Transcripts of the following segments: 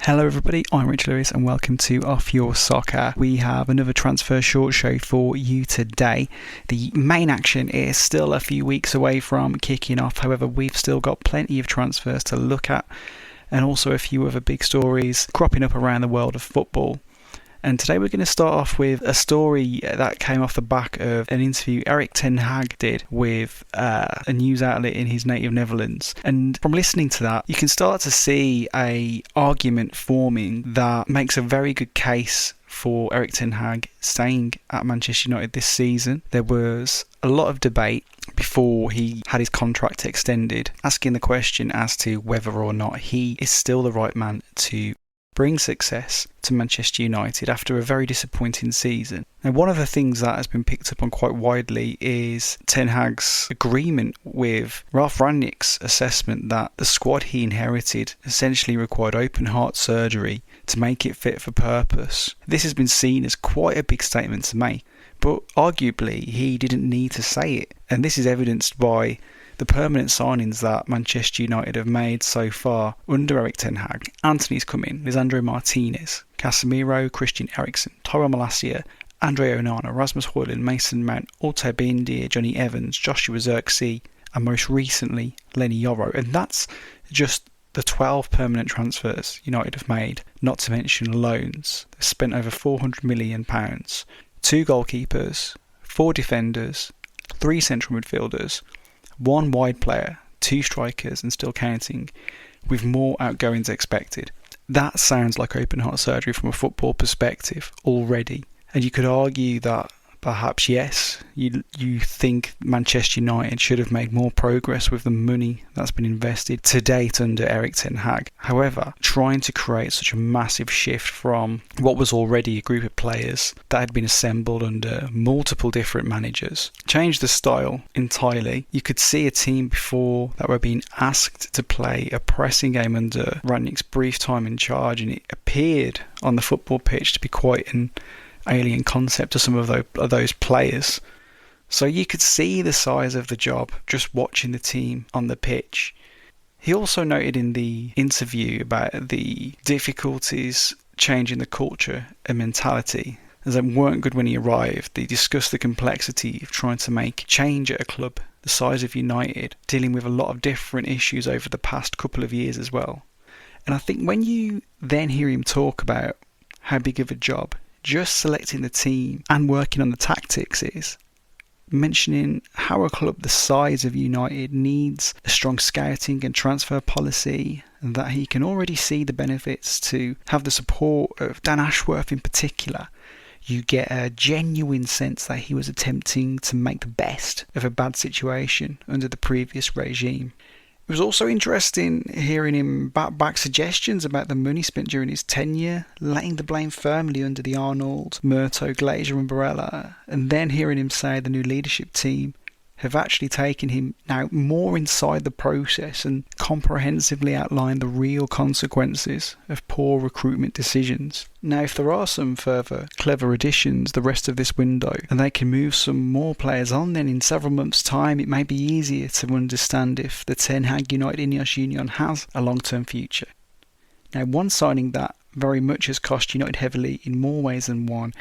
Hello everybody, I'm Rich Lewis and welcome to Off Your Soccer. We have another transfer short show for you today. The main action is still a few weeks away from kicking off, however we've still got plenty of transfers to look at and also a few other big stories cropping up around the world of football. And today we're going to start off with a story that came off the back of an interview Erik ten Hag did with a news outlet in his native Netherlands. And from listening to that, you can start to see an argument forming that makes a very good case for Erik ten Hag staying at Manchester United this season. There was a lot of debate before he had his contract extended, asking the question as to whether or not he is still the right man to bring success to Manchester United after a very disappointing season. Now, one of the things that has been picked up on quite widely is Ten Hag's agreement with Ralf Rangnick's assessment that the squad he inherited essentially required open heart surgery to make it fit for purpose. This has been seen as quite a big statement to make, but arguably he didn't need to say it, and this is evidenced by the permanent signings that Manchester United have made so far under Erik ten Hag. Antony's come in, Lisandro Martinez, Casemiro, Christian Eriksen, Tyrell Malacia, Andre Onana, Rasmus Højlund, Mason Mount, Otto Bindia, Johnny Evans, Joshua Zirkzee, and most recently Lenny Yoro. And that's just the 12 permanent transfers United have made, not to mention loans. They've spent over £400 million. 2 goalkeepers, 4 defenders, 3 central midfielders, 1 wide player, 2 strikers and still counting, with more outgoings expected. That sounds like open heart surgery from a football perspective already. And you could argue that perhaps yes, you think Manchester United should have made more progress with the money that's been invested to date under Erik ten Hag. However, trying to create such a massive shift from what was already a group of players that had been assembled under multiple different managers, changed the style entirely. You could see a team before that were being asked to play a pressing game under Rangnick's brief time in charge, and it appeared on the football pitch to be quite an alien concept to some of those players. So you could see the size of the job just watching the team on the pitch. He also noted in the interview about the difficulties changing the culture and mentality, as they weren't good when he arrived. They discussed the complexity of trying to make change at a club the size of United, dealing with a lot of different issues over the past couple of years as well. And I think when you then hear him talk about how big of a job just selecting the team and working on the tactics is, mentioning how a club the size of United needs a strong scouting and transfer policy, and that he can already see the benefits to have the support of Dan Ashworth in particular, you get a genuine sense that he was attempting to make the best of a bad situation under the previous regime. It was also interesting hearing him back suggestions about the money spent during his tenure, laying the blame firmly under the Arnold, Murto, Glazer umbrella, and then hearing him say the new leadership team have actually taken him now more inside the process and comprehensively outlined the real consequences of poor recruitment decisions. Now, if there are some further clever additions the rest of this window, and they can move some more players on, then in several months' time it may be easier to understand if the Ten Hag United Ineos Union has a long-term future. Now, one signing that very much has cost United heavily in more ways than one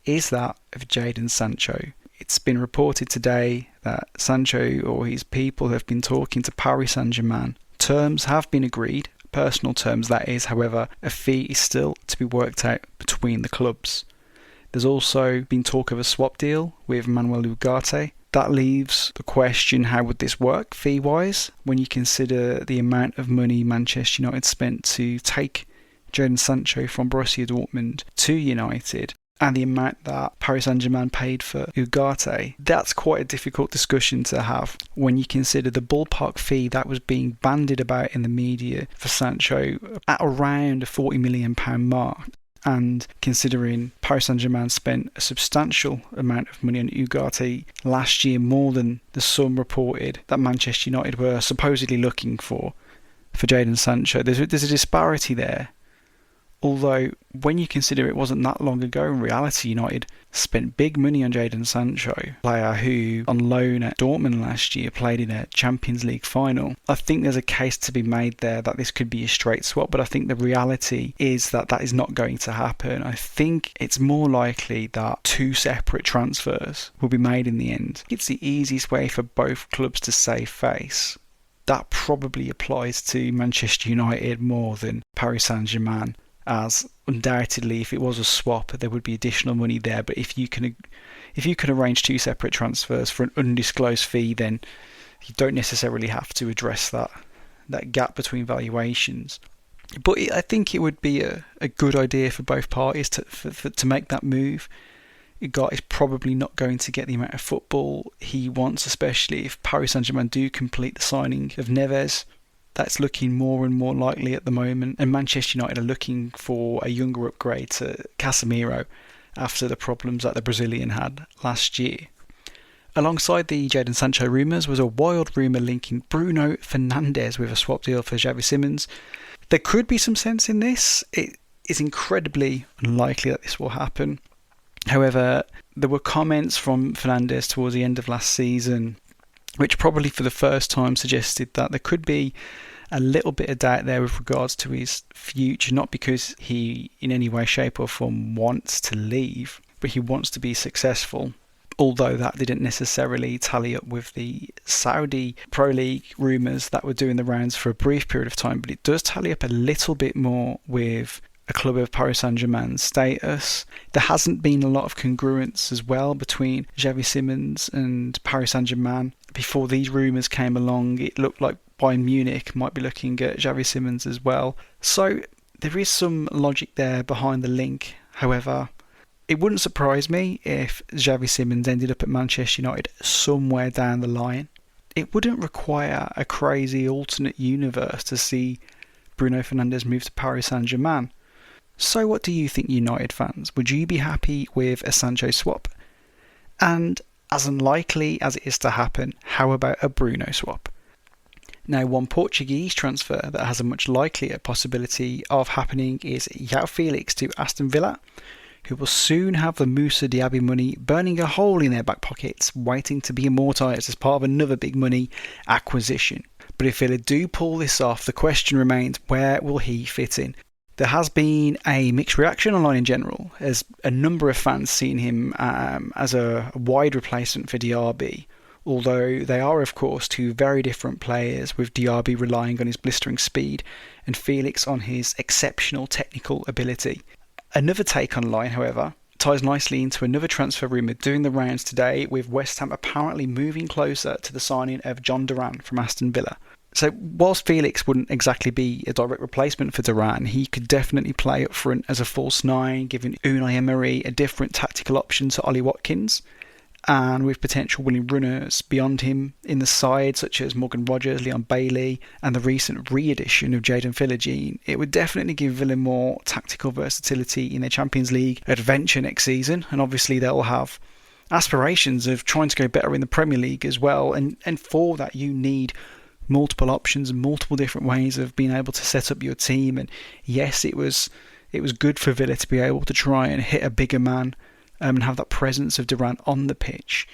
is that of Jadon Sancho. It's been reported today that Sancho or his people have been talking to Paris Saint-Germain. Terms have been agreed, personal terms that is, however, a fee is still to be worked out between the clubs. There's also been talk of a swap deal with Manuel Ugarte. That leaves the question, how would this work fee-wise when you consider the amount of money Manchester United spent to take Jadon Sancho from Borussia Dortmund to United, and the amount that Paris Saint-Germain paid for Ugarte. That's quite a difficult discussion to have when you consider the ballpark fee that was being bandied about in the media for Sancho at around a £40 million mark. And considering Paris Saint-Germain spent a substantial amount of money on Ugarte last year, more than the sum reported that Manchester United were supposedly looking for Jadon Sancho, there's a disparity there Although, when you consider it wasn't that long ago, in reality, United spent big money on Jadon Sancho, a player who, on loan at Dortmund last year, played in a Champions League final. I think there's a case to be made there that this could be a straight swap, but I think the reality is that that is not going to happen. I think it's more likely that 2 separate transfers will be made in the end. It's the easiest way for both clubs to save face. That probably applies to Manchester United more than Paris Saint-Germain, as undoubtedly if it was a swap there would be additional money there, but if you can arrange 2 separate transfers for an undisclosed fee, then you don't necessarily have to address that gap between valuations. But I think it would be a good idea for both parties to make that move. A guy is probably not going to get the amount of football he wants, especially if Paris Saint-Germain do complete the signing of Neves. That's looking more and more likely at the moment, and Manchester United are looking for a younger upgrade to Casemiro after the problems that the Brazilian had last year. Alongside the Jadon Sancho rumours was a wild rumour linking Bruno Fernandes with a swap deal for Xavi Simons. There could be some sense in this. It is incredibly unlikely that this will happen. However, there were comments from Fernandes towards the end of last season which probably for the first time suggested that there could be a little bit of doubt there with regards to his future, not because he in any way, shape or form wants to leave, but he wants to be successful. Although that didn't necessarily tally up with the Saudi Pro League rumours that were doing the rounds for a brief period of time, but it does tally up a little bit more with a club of Paris Saint-Germain's status. There hasn't been a lot of congruence as well between Xavi Simons and Paris Saint-Germain. Before these rumours came along, it looked like Bayern Munich might be looking at Xavi Simons as well. So there is some logic there behind the link. However, it wouldn't surprise me if Xavi Simons ended up at Manchester United somewhere down the line. It wouldn't require a crazy alternate universe to see Bruno Fernandes move to Paris Saint-Germain. So what do you think, United fans? Would you be happy with a Sancho swap? And as unlikely as it is to happen, how about a Bruno swap? Now, one Portuguese transfer that has a much likelier possibility of happening is João Felix to Aston Villa, who will soon have the Moussa Diaby money burning a hole in their back pockets, waiting to be immortalised as part of another big money acquisition. But if Villa do pull this off, the question remains, where will he fit in? There has been a mixed reaction online in general, as a number of fans seen him as a wide replacement for Diaby, although they are of course 2 very different players, with Diaby relying on his blistering speed and Felix on his exceptional technical ability. Another take online, however, ties nicely into another transfer rumour doing the rounds today, with West Ham apparently moving closer to the signing of John Duran from Aston Villa. So whilst Felix wouldn't exactly be a direct replacement for Duran, he could definitely play up front as a false 9, giving Unai Emery a different tactical option to Ollie Watkins, and with potential winning runners beyond him in the side, such as Morgan Rogers, Leon Bailey, and the recent re-edition of Jadon Philogene, it would definitely give Villa more tactical versatility in their Champions League adventure next season, and obviously they'll have aspirations of trying to go better in the Premier League as well, and for that you need multiple options and multiple different ways of being able to set up your team. And yes, it was good for Villa to be able to try and hit a bigger man and have that presence of Durant on the pitch,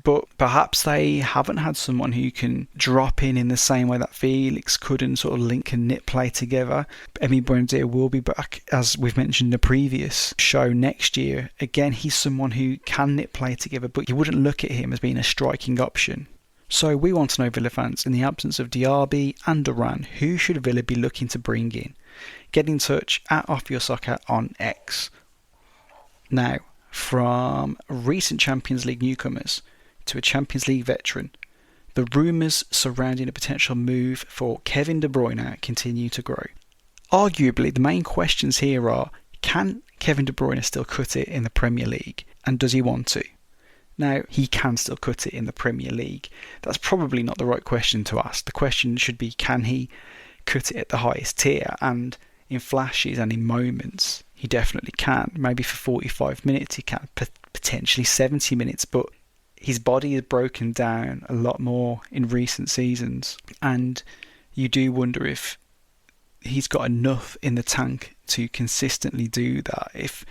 but perhaps they haven't had someone who can drop in the same way that Felix could and sort of link and knit play together. Emi Buendia will be back, as we've mentioned in the previous show, next year. Again, he's someone who can knit play together, but you wouldn't look at him as being a striking option. So we want to know, Villa fans, in the absence of Diaby and Duran, who should Villa be looking to bring in? Get in touch at OffYourSoccer on X. Now, from recent Champions League newcomers to a Champions League veteran, the rumours surrounding a potential move for Kevin de Bruyne continue to grow. Arguably, the main questions here are, can Kevin de Bruyne still cut it in the Premier League, and does he want to? Now, he can still cut it in the Premier League. That's probably not the right question to ask. The question should be, can he cut it at the highest tier? And in flashes and in moments, he definitely can. Maybe for 45 minutes he can, potentially 70 minutes, but his body has broken down a lot more in recent seasons. And you do wonder if he's got enough in the tank to consistently do that. If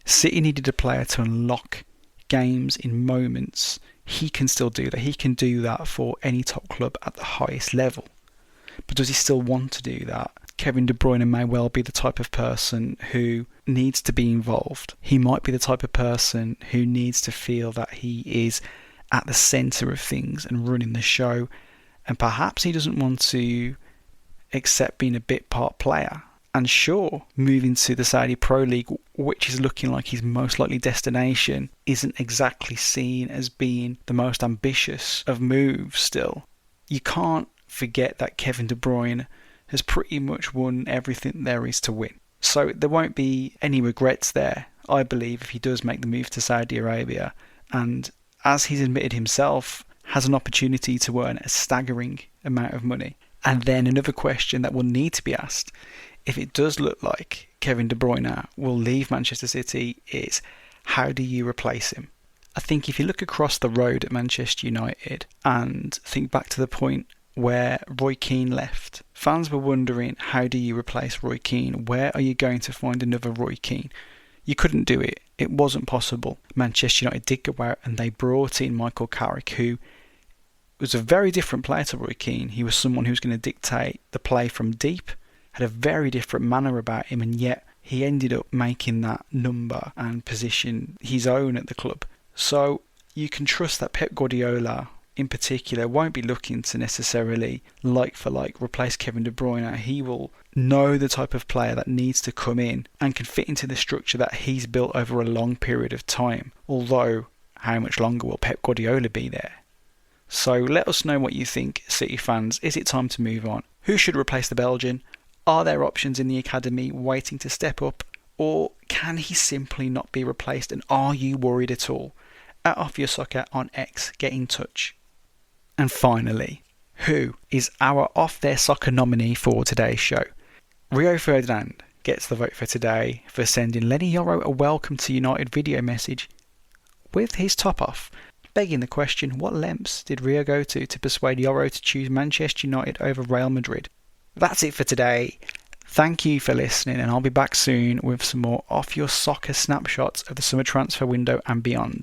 City needed a player to unlock games in moments, he can still do that. He can do that for any top club at the highest level. But does he still want to do that? Kevin de Bruyne may well be the type of person who needs to be involved. He might be the type of person who needs to feel that he is at the centre of things and running the show, and perhaps he doesn't want to accept being a bit part player. And sure, moving to the Saudi Pro League, which is looking like his most likely destination, isn't exactly seen as being the most ambitious of moves still. You can't forget that Kevin de Bruyne has pretty much won everything there is to win. So there won't be any regrets there, I believe, if he does make the move to Saudi Arabia. And as he's admitted himself, has an opportunity to earn a staggering amount of money. And then another question that will need to be asked, if it does look like Kevin de Bruyne will leave Manchester City, is how do you replace him? I think if you look across the road at Manchester United and think back to the point where Roy Keane left, fans were wondering, how do you replace Roy Keane? Where are you going to find another Roy Keane? You couldn't do it. It wasn't possible. Manchester United did go out and they brought in Michael Carrick, who was a very different player to Roy Keane. He was someone who was going to dictate the play from deep, had a very different manner about him, and yet he ended up making that number and position his own at the club. So you can trust that Pep Guardiola in particular won't be looking to necessarily like for like replace Kevin de Bruyne. He will know the type of player that needs to come in and can fit into the structure that he's built over a long period of time. Although, how much longer will Pep Guardiola be there? So let us know what you think, City fans. Is it time to move on? Who should replace the Belgian? Are there options in the academy waiting to step up? Or can he simply not be replaced? And are you worried at all? At Off Your Soccer on X, get in touch. And finally, who is our Off Their Soccer nominee for today's show? Rio Ferdinand gets the vote for today for sending Lenny Yoro a welcome to United video message with his top off, begging the question, what lengths did Rio go to persuade Yoro to choose Manchester United over Real Madrid? That's it for today. Thank you for listening, and I'll be back soon with some more Off Your Soccer snapshots of the summer transfer window and beyond.